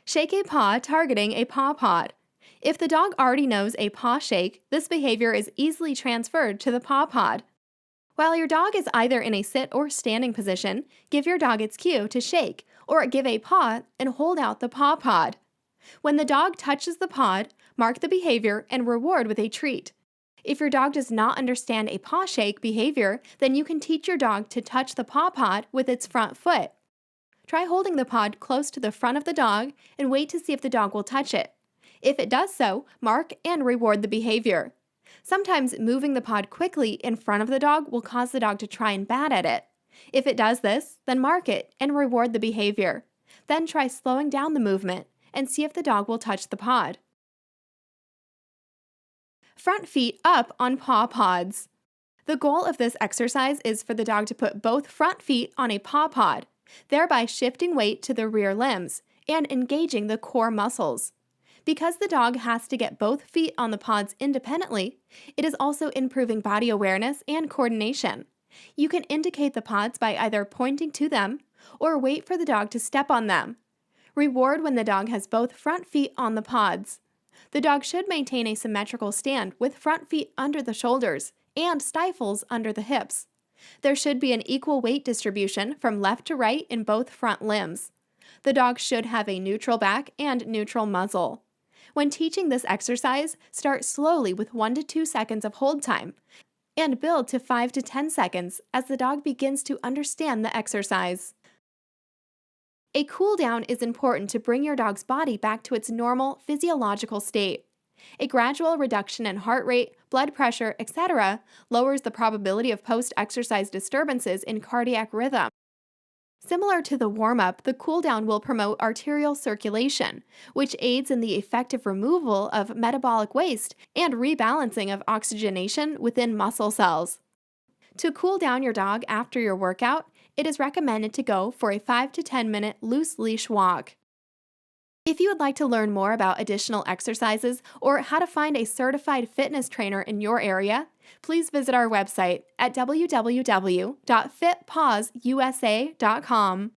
Shake a paw targeting a paw pod. If the dog already knows a paw shake, this behavior is easily transferred to the paw pod. While your dog is either in a sit or standing position, give your dog its cue to shake or give a paw and hold out the paw pod. When the dog touches the pod, mark the behavior and reward with a treat. If your dog does not understand a paw shake behavior, then you can teach your dog to touch the paw pod with its front foot. Try holding the pod close to the front of the dog and wait to see if the dog will touch it. If it does so, mark and reward the behavior. Sometimes moving the pod quickly in front of the dog will cause the dog to try and bat at it. If it does this, then mark it and reward the behavior. Then try slowing down the movement and see if the dog will touch the pod. Front feet up on paw pods. The goal of this exercise is for the dog to put both front feet on a paw pod, thereby shifting weight to the rear limbs and engaging the core muscles. Because the dog has to get both feet on the pods independently, it is also improving body awareness and coordination. You can indicate the pods by either pointing to them or wait for the dog to step on them. Reward when the dog has both front feet on the pods. The dog should maintain a symmetrical stand with front feet under the shoulders and stifles under the hips. There should be an equal weight distribution from left to right in both front limbs. The dog should have a neutral back and neutral muzzle. When teaching this exercise, start slowly with 1 to 2 seconds of hold time and build to 5 to 10 seconds as the dog begins to understand the exercise. A cool down is important to bring your dog's body back to its normal physiological state. A gradual reduction in heart rate, blood pressure, etc. lowers the probability of post-exercise disturbances in cardiac rhythm. Similar to the warm-up, the cool-down will promote arterial circulation, which aids in the effective removal of metabolic waste and rebalancing of oxygenation within muscle cells. To cool down your dog after your workout, it is recommended to go for a 5 to 10 minute loose leash walk. If you would like to learn more about additional exercises or how to find a certified fitness trainer in your area, please visit our website at www.fitpawsusa.com.